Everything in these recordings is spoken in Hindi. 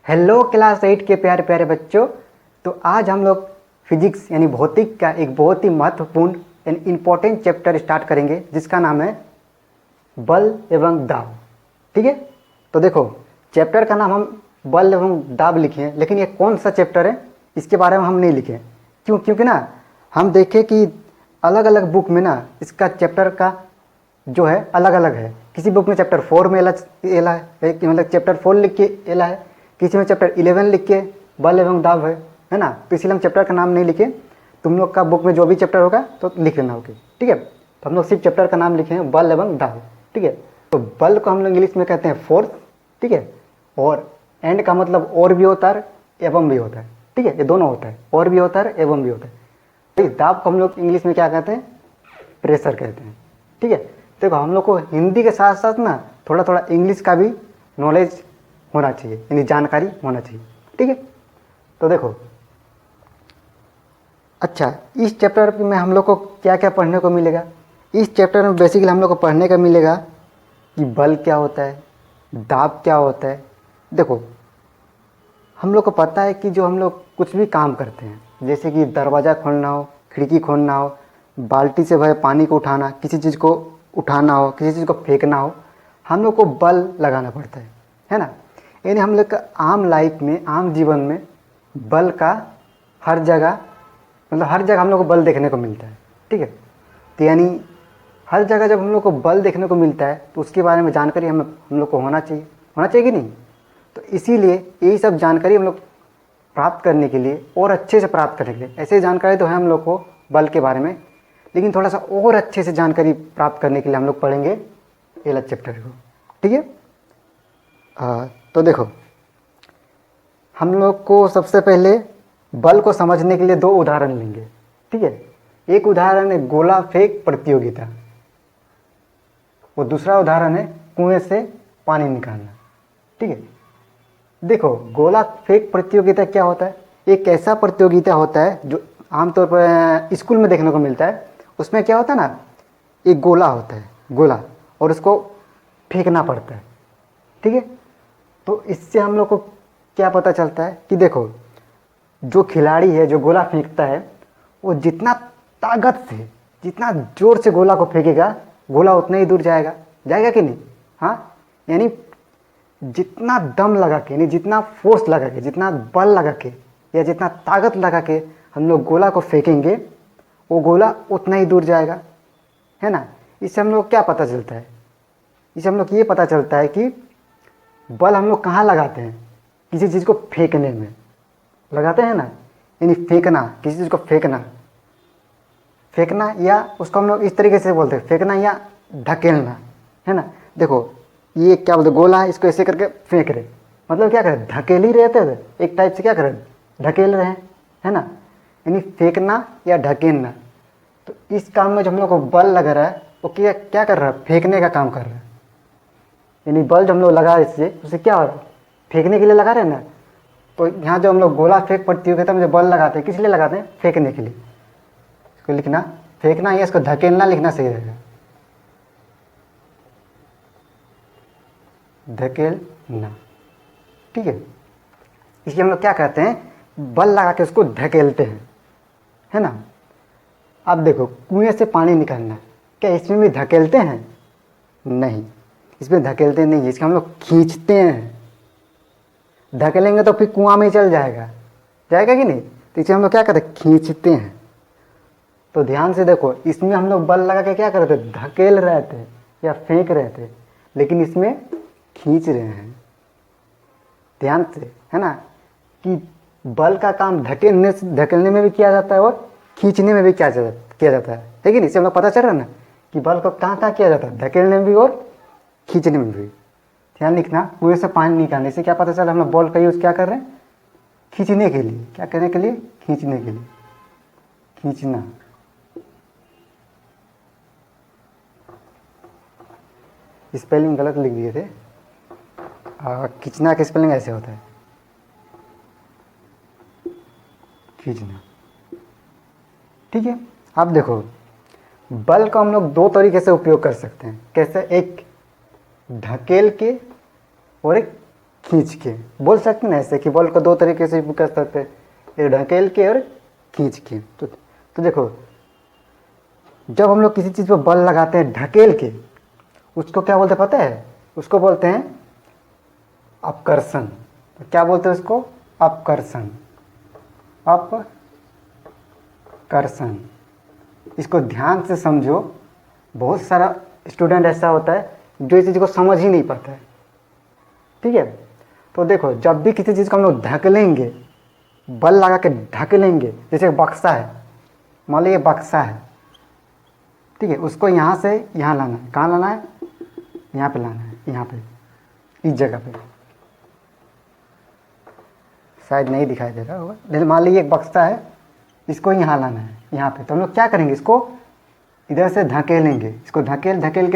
हेलो क्लास 8 के प्यारे प्यारे बच्चों। तो आज हम लोग फिजिक्स यानी भौतिक का एक बहुत ही महत्वपूर्ण एंड इम्पोर्टेंट चैप्टर स्टार्ट करेंगे जिसका नाम है बल एवं दाब। ठीक है, तो देखो चैप्टर का नाम हम बल एवं दाब लिखे हैं, लेकिन ये कौन सा चैप्टर है इसके बारे में हम नहीं लिखे। क्योंकि ना हम देखें कि अलग अलग बुक में ना इसका चैप्टर का जो है अलग अलग है। किसी बुक में चैप्टर 4 में एला है कि मतलब चैप्टर 4 लिख के एला है, किसी में चैप्टर 11 लिख के बल एवं दाब है ना। तो इसलिए हम चैप्टर का नाम नहीं लिखे। तुम लोग का बुक में जो भी चैप्टर होगा तो लिख लेना। ओके ठीक है, तो हम लोग सिर्फ चैप्टर का नाम लिखे हैं बल एवं दाब। ठीक है, तो बल को हम लोग इंग्लिश में कहते हैं फोर्स। ठीक है, और एंड का मतलब और भी होता है एवं भी होता है। ठीक है, ये दोनों होता है, और भी होता है एवं भी होता है। दाब को हम लोग इंग्लिश में क्या कहते हैं? प्रेशर कहते हैं। ठीक है, देखो हम लोग को हिंदी के साथ साथ ना थोड़ा थोड़ा इंग्लिश का भी नॉलेज होना चाहिए, यानी जानकारी होना चाहिए। ठीक है, तो देखो अच्छा इस चैप्टर में हम लोग को क्या क्या पढ़ने को मिलेगा। इस चैप्टर में बेसिकली हम लोग को पढ़ने का मिलेगा कि बल क्या होता है, दाब क्या होता है। देखो हम लोग को पता है कि जो हम लोग कुछ भी काम करते हैं, जैसे कि दरवाज़ा खोलना हो, खिड़की खोलना हो, बाल्टी से भरे पानी को उठाना, किसी चीज़ को उठाना हो, किसी चीज़ को फेंकना हो, हम लोग को बल लगाना पड़ता है ना। यानी हम लोग का आम लाइफ में, आम जीवन में बल का हर जगह मतलब हर जगह हम लोग को बल देखने को मिलता है। ठीक है, तो यानी हर जगह जब हम लोग को बल देखने को मिलता है तो उसके बारे में जानकारी हम लोग को होना चाहिए कि नहीं। तो इसीलिए यही सब जानकारी हम लोग प्राप्त करने के लिए और अच्छे से प्राप्त करने के लिए, ऐसे जानकारी तो है हम लोग को बल के बारे में, लेकिन थोड़ा सा और अच्छे से जानकारी प्राप्त करने के लिए हम लोग पढ़ेंगे ये वाला चैप्टर को। ठीक है, तो देखो हम लोग को सबसे पहले बल को समझने के लिए दो उदाहरण लेंगे। ठीक है, एक उदाहरण है गोला फेंक प्रतियोगिता, वो दूसरा उदाहरण है कुएं से पानी निकालना। ठीक है, देखो गोला फेंक प्रतियोगिता क्या होता है? एक ऐसा प्रतियोगिता होता है जो आमतौर पर स्कूल में देखने को मिलता है। उसमें क्या होता है ना, एक गोला होता है, गोला, और उसको फेंकना पड़ता है। ठीक है, तो इससे हम लोग को क्या पता चलता है कि देखो जो खिलाड़ी है जो गोला फेंकता है वो जितना ताकत से, जितना जोर से गोला को फेंकेगा, गोला उतना ही दूर जाएगा कि नहीं। हाँ, यानी जितना दम लगा के, यानी जितना फोर्स लगा के, जितना बल लगा के या जितना ताकत लगा के हम लोग गोला को फेंकेंगे, वो गोला उतना ही दूर जाएगा, है ना। इससे हम लोग क्या पता चलता है? इससे हम लोग ये पता चलता है कि बल हम लोग कहाँ लगाते हैं? किसी चीज़ को फेंकने में लगाते हैं ना, यानी फेंकना, किसी चीज़ को फेंकना या उसको हम लोग इस तरीके से बोलते हैं फेंकना या ढकेलना, है ना। देखो ये क्या बोलते, गोला है, इसको ऐसे करके फेंक रहे, मतलब क्या करें, ढकेल ही रहते थे एक टाइप से, क्या करें, ढकेल रहे हैं, है ना। यानी फेंकना या ढकेलना। तो इस काम में जो हम लोग को बल लग रहा है वो क्या कर रहा है, फेंकने का काम कर रहा है। यानी बल जो हम लोग लगा इससे उसे क्या हो रहा है, फेंकने के लिए लगा रहे हैं ना। तो यहाँ जो हम लोग गोला फेंक प्रतियोगिता में जो बल लगाते हैं किस लिए लगाते हैं? फेंकने के लिए। इसको लिखना फेंकना या इसको धकेलना लिखना सही रहेगा, धकेलना। ठीक है, इसलिए हम लोग क्या कहते हैं, बल लगा के उसको धकेलते हैं, है ना। अब देखो कुएं से पानी निकालना, क्या इसमें भी धकेलते हैं? नहीं, इसमें धकेलते नहीं है, इसका हम लोग खींचते हैं। धकेलेंगे तो फिर कुआं में ही चल जाएगा कि नहीं। तो इसे हम लोग क्या करते हैं, खींचते हैं। तो ध्यान से देखो, इसमें हम लोग बल लगा के क्या कर रहे थे, धकेल रहे थे या फेंक रहे थे, लेकिन इसमें खींच रहे हैं। ध्यान से, है ना, कि बल का काम धकेलने में भी किया जाता है और खींचने में भी क्या किया जाता है कि नहीं। इससे हम लोग पता चल रहा है ना कि बल को कहाँ कहाँ किया जाता है, धकेलने में भी और खींचने में भी। ध्यान लिखना, कुएं से पानी निकालने से क्या पता चला, हम लोग बॉल का यूज़ क्या कर रहे हैं, खींचने के लिए। क्या करने के लिए? खींचने के लिए, खींचना। स्पेलिंग गलत लिख दिए थे, खींचना का स्पेलिंग ऐसे होता है, खींचना। ठीक है, अब देखो बल को हम लोग दो तरीके से उपयोग कर सकते हैं। कैसे? एक ढकेल के और एक खींच के। बोल सकते हैं ना ऐसे कि बल को दो तरीके से भी कर सकते हैं, एक ढकेल के और खींच के। तो देखो, जब हम लोग किसी चीज़ पर बल लगाते हैं ढकेल के, उसको क्या बोलते हैं पता है? उसको बोलते हैं अपकर्षण। क्या बोलते हैं उसको? अपकर्षण। अपकर्षण। इसको ध्यान से समझो। बहुत सारा स्टूडेंट ऐसा होता है जो इस चीज़ को समझ ही नहीं पाता है, ठीक है। तो देखो, जब भी किसी चीज़ को हम लोग ढकेलेंगे, बल लगा के ढकेलेंगे, जैसे बक्सा है, मान लो ये बक्सा है, ठीक है, उसको यहाँ से यहाँ लाना है। कहाँ लाना है? यहाँ पे लाना है, यहाँ पे, इस जगह पे। शायद नहीं दिखाई दे रहा होगा, लेकिन मान लीजिए एक बक्सा है, इसको यहाँ लाना है, यहाँ पे। तो हम लोग क्या करेंगे? इसको इधर से धकेलेंगे, इसको धकेल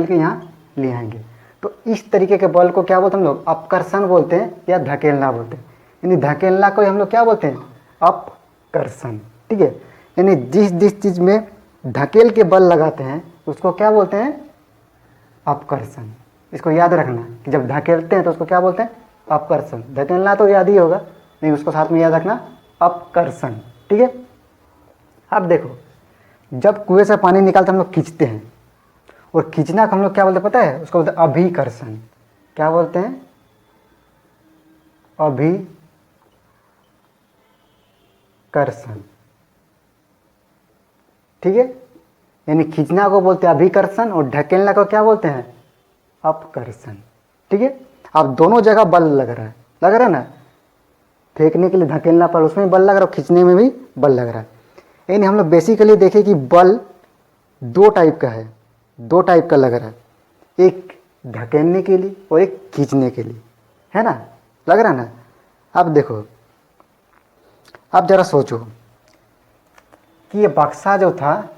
के यहाँ ले आएंगे। तो इस तरीके के बल को क्या बोलते हैं हम लोग? अपकर्षण बोलते हैं या धकेलना बोलते हैं। यानी धकेलना को हम लोग क्या बोलते हैं? अपकर्षण, ठीक है। यानी जिस चीज़ में धकेल के बल लगाते हैं उसको क्या बोलते हैं? अपकर्षण। इसको याद रखना कि जब धकेलते हैं तो उसको क्या बोलते हैं? अपकर्षण। धकेलना तो याद ही होगा, नहीं उसको साथ में याद रखना, अपकर्षण, ठीक है। अब देखो, जब कुएं से पानी निकालते हम लोग खींचते हैं, और खींचना को हम लोग क्या बोलते हैं पता है? उसको बोलते हैं अभिकर्षण। क्या बोलते हैं? अभिकर्षण, ठीक है। यानी खींचना को बोलते हैं अभिकर्षण और ढकेलना को क्या बोलते हैं? अपकर्षण, ठीक है। अब दोनों जगह बल लग रहा है ना। फेंकने के लिए धकेलना पर उसमें बल लग रहा है, खींचने में भी बल लग रहा है। यानी हम लोग बेसिकली देखें कि बल दो टाइप का है, दो टाइप का लग रहा है, एक धकेलने के लिए और एक खींचने के लिए, है ना? लग रहा है ना? अब देखो, अब जरा सोचो कि ये बक्सा जो था,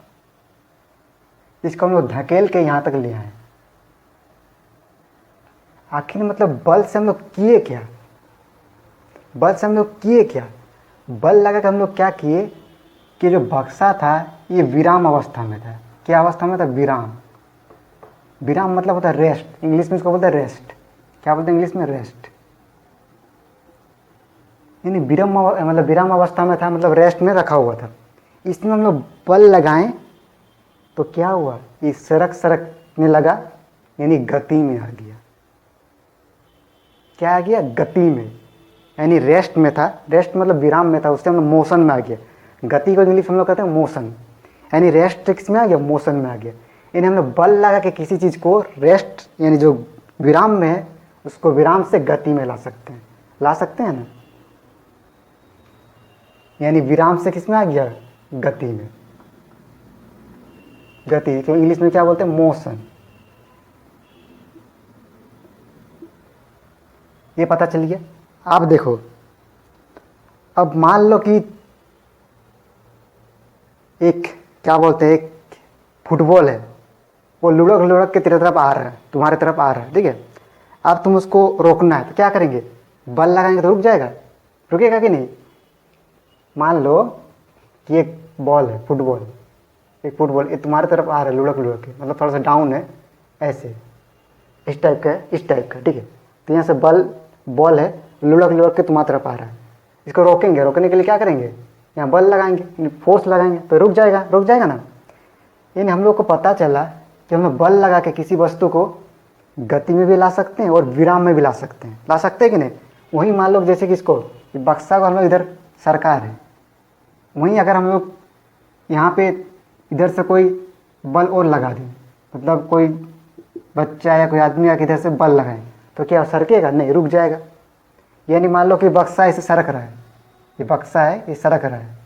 इसको हम लोग धकेल के यहाँ तक ले आए, आखिर मतलब बल से हम लोग किए क्या? बल से हम लोग किए क्या? बल लगा के हम लोग क्या किए कि जो बक्सा था ये विराम अवस्था में था। क्या अवस्था में था? विराम। विराम मतलब होता है रेस्ट, इंग्लिश में इसको बोलते हैं रेस्ट। क्या बोलते हैं इंग्लिश में? रेस्ट। यानी विराम अवस्था में था, मतलब रेस्ट में रखा हुआ था। इसमें हम लोग बल लगाएं तो क्या हुआ? ये सरकने लगा, यानी गति में आ गया। क्या आ गया? गति में। यानी रेस्ट में था, रेस्ट मतलब विराम में था, उससे हम लोग मोशन में आ गया। गति को इंग्लिश हम लोग कहते हैं मोशन। यानी रेस्ट किस में आ गया? मोशन में आ गया। यानी हम लोग बल लगा के किसी चीज़ को रेस्ट, यानी जो विराम में है, उसको विराम से गति में ला सकते हैं। ला सकते हैं ना? यानी विराम से किस में आ गया? गति में। गति तो इंग्लिश में क्या बोलते हैं? मोशन। ये पता चल गया। अब देखो, अब मान लो कि एक क्या बोलते हैं, एक फुटबॉल है, वो लुढ़क के तेरे तरफ आ रहा है, तुम्हारे तरफ आ रहा है, ठीक है। अब तुम उसको रोकना है तो क्या करेंगे? बल लगाएंगे तो रुक जाएगा? रुकेगा कि नहीं? मान लो कि एक बॉल है, फुटबॉल, एक फुटबॉल ये तुम्हारे तरफ आ रहा है लुढ़क के, मतलब थोड़ा सा डाउन है, ऐसे इस टाइप का है, इस टाइप का, ठीक है। तो यहाँ से बॉल है, लुढ़क के तुम्हारी तरफ आ रहा है। इसको रोकेंगे, रोकने के लिए क्या करेंगे? यहाँ बल लगाएंगे, फोर्स लगाएंगे तो रुक जाएगा ना। यानी हम लोग को पता चला कि हम लोग बल लगा के किसी वस्तु को गति में भी ला सकते हैं और विराम में भी ला सकते हैं। ला सकते हैं कि नहीं? वहीं मान लो जैसे कि इसको, बक्सा को हम लोग इधर सरका रहे हैं, वहीं अगर हम लोग यहाँ पे इधर से कोई बल और लगा दें, मतलब कोई बच्चा या कोई आदमी आके इधर से बल लगाए, तो क्या सरकेगा? नहीं, रुक जाएगा। यानी मान लो कि बक्सा ऐसे सरक रहा है, ये बक्सा है, ये सरक रहा है,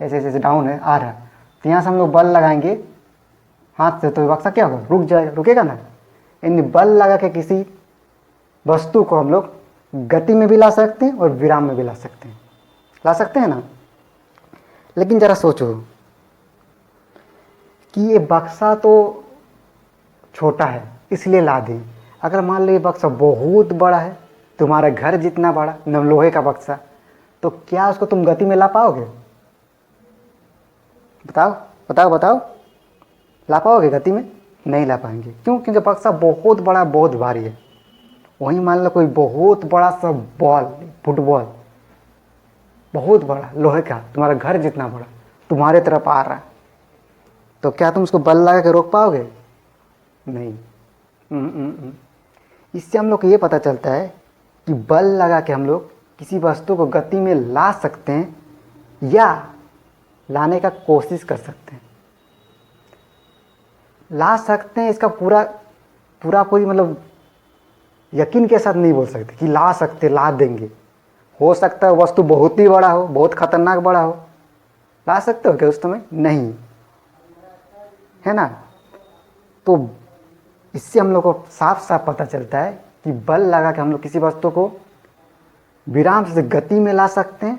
ऐसे ऐसे डाउन है, आ रहा है, तो यहाँ से हम लोग बल लगाएंगे हाथ से, तो बक्सा क्या होगा? रुक जाएगा। रुकेगा ना? यानी बल लगा के किसी वस्तु को हम लोग गति में भी ला सकते हैं और विराम में भी ला सकते हैं। ला सकते हैं ना? लेकिन ज़रा सोचो कि ये बक्सा तो छोटा है इसलिए ला दें। अगर मान लो ये बक्सा बहुत बड़ा है, तुम्हारा घर जितना बड़ा, लोहे का बक्सा, तो क्या उसको तुम गति में ला पाओगे? बताओ। ला पाओगे गति में? नहीं ला पाएंगे। क्यों? क्योंकि बक्सा बहुत बड़ा, बहुत भारी है, वहीं मान लो कोई बहुत बड़ा सा बॉल, फुटबॉल बहुत बड़ा लोहे का, तुम्हारा घर जितना बड़ा तुम्हारे तरफ आ रहा है, तो क्या तुम उसको बल लगा के रोक पाओगे? नहीं। इससे हम लोग को ये पता चलता है कि बल लगा के हम लोग किसी वस्तु को गति में ला सकते हैं या लाने का कोशिश कर सकते हैं। ला सकते हैं इसका पूरी मतलब यकीन के साथ नहीं बोल सकते कि ला सकते, ला देंगे। हो सकता है वस्तु बहुत ही बड़ा हो, बहुत खतरनाक बड़ा हो, ला सकते हो क्या उस समय? नहीं, है ना। तो इससे हम लोग को साफ साफ पता चलता है कि बल लगा के हम लोग किसी वस्तु को विराम से गति में ला सकते हैं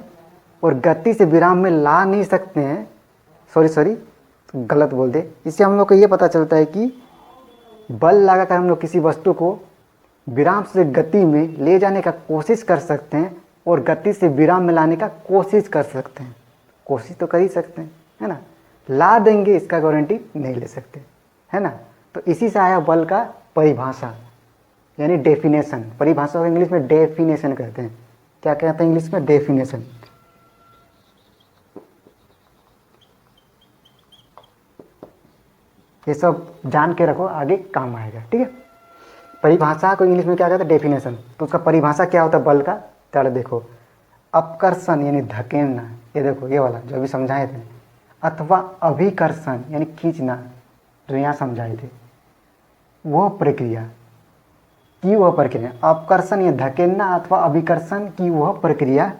और गति से विराम में ला नहीं सकते हैं। सॉरी गलत बोल दे। इससे हम लोग को ये पता चलता है कि बल लगा कर हम लोग किसी वस्तु को विराम से गति में ले जाने का कोशिश कर सकते हैं और गति से विराम में लाने का कोशिश कर सकते हैं। कोशिश तो कर ही सकते हैं, है ना। ला देंगे इसका गारंटी नहीं ले सकते, है ना। तो इसी से आया बल का परिभाषा, यानी डेफिनेशन। परिभाषा को इंग्लिश में डेफिनेशन कहते हैं। क्या कहते हैं इंग्लिश में? डेफिनेशन। ये सब जान के रखो, आगे काम आएगा, ठीक है। परिभाषा को इंग्लिश में क्या कहते हैं? डेफिनेशन। तो उसका परिभाषा क्या होता है बल का? चलो देखो, अपकर्षण यानी धकेलना, ये देखो ये वाला जो अभी समझाए थे, अथवा अभिकर्षण यानी खींचना जो यहाँ समझाए थे, वह प्रक्रिया अपकर्षण या धकेलना अथवा अभिकर्षण की वह प्रक्रिया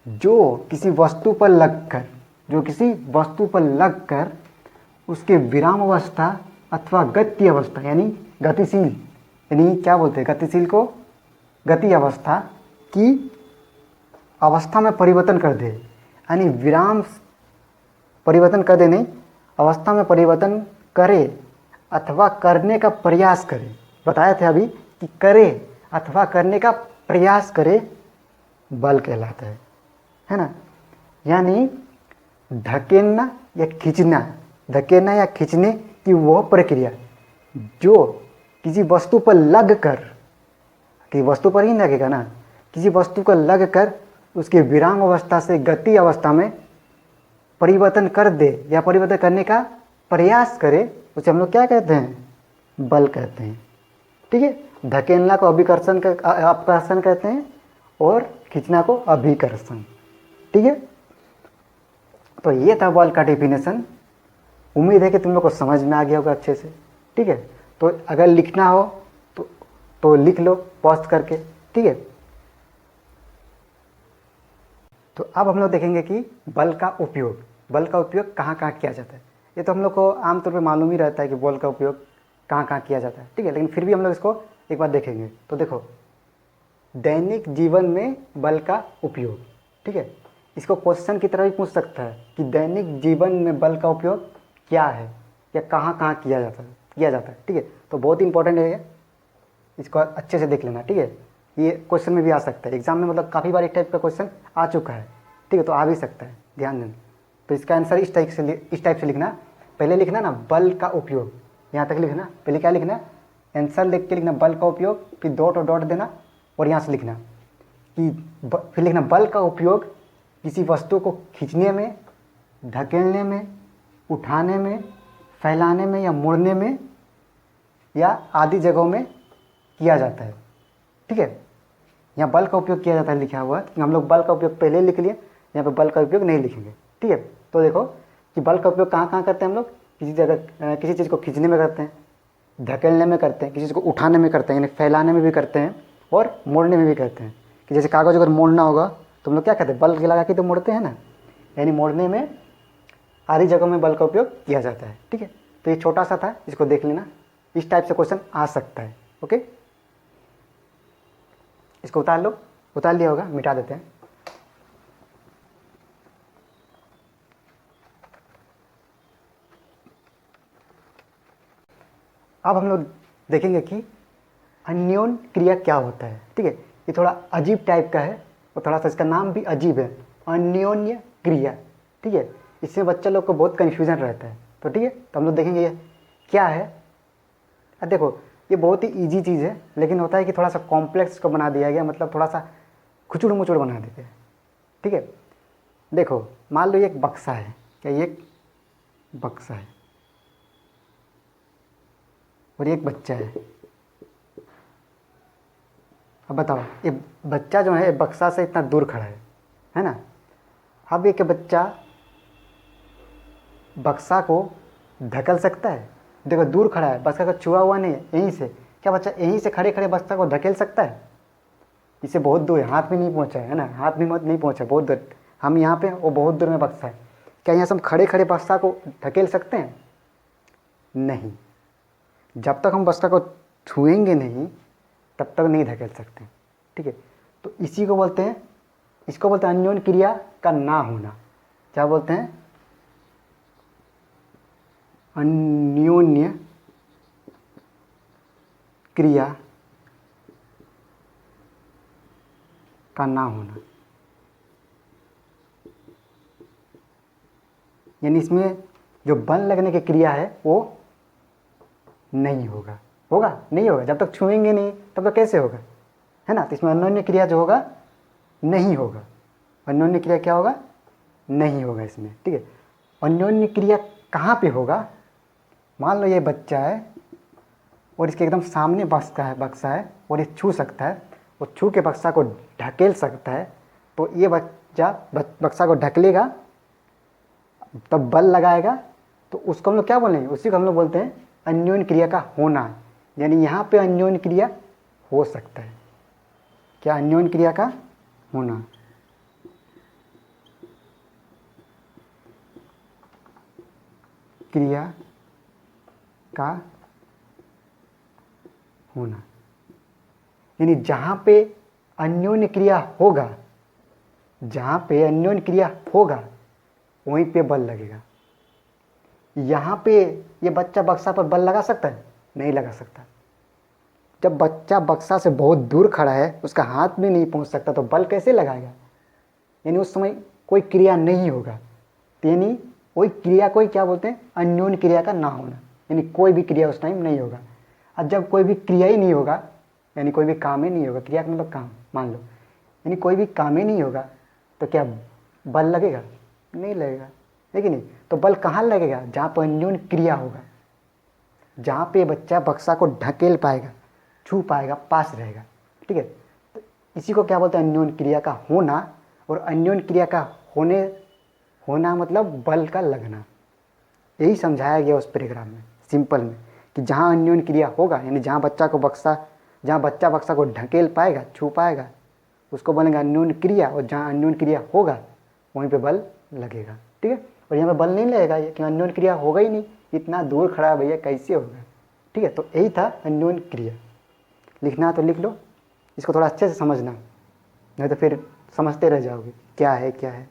जो किसी वस्तु पर लगकर उसके विराम अवस्था अथवा गति अवस्था यानी गतिशील, यानी क्या बोलते हैं गतिशील को, गति अवस्था की अवस्था में परिवर्तन कर दे। यानी विराम परिवर्तन कर दे नहीं, अवस्था में परिवर्तन करे अथवा करने का प्रयास करे। बताए थे अभी कि करे अथवा करने का प्रयास करे बल कहलाता है ना। यानी धकेलना या खींचने की वह प्रक्रिया जो किसी वस्तु पर लगकर, कि वस्तु पर ही लगेगा ना, किसी वस्तु को लगकर उसके विराम अवस्था से गति अवस्था में परिवर्तन कर दे या परिवर्तन करने का प्रयास करे, उसे हम लोग क्या कहते हैं? बल कहते हैं, ठीक है। धकेलना को अपकर्षण कहते हैं और खींचना को अभिकर्षण, ठीक है। तो ये था बल का डेफिनेशन। उम्मीद है कि तुम लोग को समझ में आ गया होगा अच्छे से, ठीक है। तो अगर लिखना हो तो लिख लो पॉज करके, ठीक है। तो अब हम लोग देखेंगे कि बल का उपयोग कहाँ कहाँ किया जाता है। ये तो हम लोग को आमतौर पे मालूम ही रहता है कि बल का उपयोग कहाँ कहाँ किया जाता है, ठीक है। लेकिन फिर भी हम लोग इसको एक बार देखेंगे। तो देखो, दैनिक जीवन में बल का उपयोग, ठीक है। इसको क्वेश्चन की तरह भी पूछ सकता है कि दैनिक जीवन में बल का उपयोग क्या है या कहाँ कहाँ किया जाता है, ठीक है। तो बहुत इंपॉर्टेंट है, इसको अच्छे से देख लेना, ठीक है। ये क्वेश्चन में भी आ सकता है एग्जाम में, मतलब काफ़ी बार एक टाइप का क्वेश्चन आ चुका है, ठीक है। तो आ भी सकता है, ध्यान देना। तो इसका आंसर इस टाइप से लिखना। पहले लिखना ना बल का उपयोग, यहाँ तक लिखना। पहले क्या लिखना? आंसर लिख के लिखना बल का उपयोग, फिर डॉट और डॉट देना और यहाँ से लिखना कि फिर लिखना बल का उपयोग किसी वस्तु को खींचने में, धकेलने में, उठाने में, फैलाने में या मोड़ने में या आदि जगहों में किया जाता है, ठीक है। यहाँ बल का उपयोग किया जाता है लिखा हुआ है। हम लोग बल का उपयोग पहले लिख लिए, यहाँ पे बल का उपयोग नहीं लिखेंगे, ठीक है। तो देखो कि बल का उपयोग कहाँ कहाँ करते हैं हम लोग? किसी चीज़ को खींचने में करते हैं, धकेलने में करते हैं, किसी चीज़ को उठाने में करते हैं, यानी फैलाने में भी करते हैं और मोड़ने में भी करते हैं। कि जैसे कागज़ अगर मोड़ना होगा तो हम लोग क्या कहते हैं? बल लगा के तो मोड़ते हैं ना, यानी मोड़ने में आदि जगहों में बल का उपयोग किया जाता है, ठीक है। तो ये छोटा सा था, इसको देख लेना। इस टाइप से क्वेश्चन आ सकता है, ओके। इसको उतार लिया होगा, मिटा देते हैं। अब हम लोग देखेंगे कि अन्योन्य क्रिया क्या होता है, ठीक है। ये थोड़ा अजीब टाइप का है और थोड़ा सा इसका नाम भी अजीब है, अन्योन्य क्रिया, ठीक है। इसमें बच्चा लोग को बहुत कन्फ्यूजन रहता है, तो ठीक है। तो हम लोग देखेंगे ये क्या है। अब देखो, ये बहुत ही ईजी चीज़ है, लेकिन होता है कि थोड़ा सा कॉम्प्लेक्स को बना दिया गया, मतलब थोड़ा सा खुचुड़ मुचुड़ बना देते हैं। ठीक है, देखो मान लो ये एक बक्सा है, क्या ये एक बक्सा है और ये एक बच्चा है। अब बताओ, ये बच्चा जो है बक्सा से इतना दूर खड़ा है ना। अब ये बच्चा बक्सा को धकेल सकता है? देखो दूर खड़ा है, बक्सा को छुआ हुआ नहीं है, यहीं से क्या बच्चा यहीं से खड़े खड़े बक्सा को धकेल सकता है? इसे बहुत दूर है, हाथ भी नहीं पहुंचा है ना, हाथ भी मत नहीं पहुंचा, बहुत दूर। हम यहाँ पे वो बहुत दूर में बक्सा है, क्या यहाँ से हम खड़े खड़े बक्सा को धकेल सकते हैं? नहीं, जब तक हम बक्सा को छुएंगे नहीं तब तक नहीं धकेल सकते। ठीक है, तो इसी को बोलते हैं, इसको बोलते हैं अन्योन्य क्रिया का ना होना। क्या बोलते हैं? अन्योन्य क्रिया का ना होना, यानी इसमें जो बल लगने की क्रिया है वो नहीं होगा। होगा नहीं होगा, जब तक छुएंगे नहीं तब तक कैसे होगा, है ना। तो इसमें अन्योन्य क्रिया जो होगा नहीं होगा। अन्योन्य क्रिया क्या होगा? नहीं होगा इसमें। ठीक है, अन्योन्य क्रिया कहाँ पे होगा? मान लो ये बच्चा है और इसके एकदम सामने बक्सा है और ये छू सकता है, और छू के बक्सा को ढकेल सकता है, तो ये बच्चा बक्सा को ढकेलेगा तब बल लगाएगा, तो उसको हम लोग क्या बोलेंगे? उसी को हम लोग बोलते हैं अन्योन्य क्रिया का होना। यानी यहाँ पे अन्योन्य क्रिया हो सकता है। क्या? अन्योन्य क्रिया का होना। क्रिया का होना, यानी जहाँ पे अन्योन्य क्रिया होगा, जहाँ पे अन्योन्य क्रिया होगा वहीं पे बल लगेगा। यहाँ पे ये बच्चा बक्सा पर बल लगा सकता है? नहीं लगा सकता। जब बच्चा बक्सा से बहुत दूर खड़ा है, उसका हाथ भी नहीं पहुँच सकता, तो बल कैसे लगाएगा? यानी उस समय कोई क्रिया नहीं होगा। यानी कोई क्रिया को क्या बोलते हैं? अन्योन्य क्रिया का ना होना, यानी कोई भी क्रिया उस टाइम नहीं होगा। और जब कोई भी क्रिया ही नहीं होगा, यानी कोई भी काम ही नहीं होगा, क्रिया का मतलब काम मान लो, यानी कोई भी काम ही नहीं होगा, तो क्या बल लगेगा? नहीं लगेगा, है कि नहीं। तो बल कहाँ लगेगा? जहाँ पर अन्योन्य क्रिया होगा, जहाँ पे बच्चा बक्सा को ढकेल पाएगा, छू पाएगा, पास रहेगा। ठीक है, तो इसी को क्या बोलते हैं? अन्योन्य क्रिया का होना। और अन्योन्य क्रिया का होना मतलब बल का लगना। यही समझाया गया उस पैराग्राफ में सिंपल में, कि जहाँ अन्योन्य क्रिया होगा, यानी जहाँ बच्चा बक्सा को ढकेल पाएगा, छू पाएगा, उसको बोलेंगे अन्योन्य क्रिया। और जहाँ अन्योन्य क्रिया होगा वहीं पे बल लगेगा। ठीक है, और यहाँ पे बल नहीं लगेगा कि अन्योन्य क्रिया होगा ही नहीं, इतना दूर खड़ा है भैया, कैसे होगा। ठीक है, तो यही था अन्योन्य क्रिया। लिखना तो लिख लो, इसको थोड़ा अच्छे से समझना, नहीं तो फिर समझते रह जाओगे क्या है क्या है।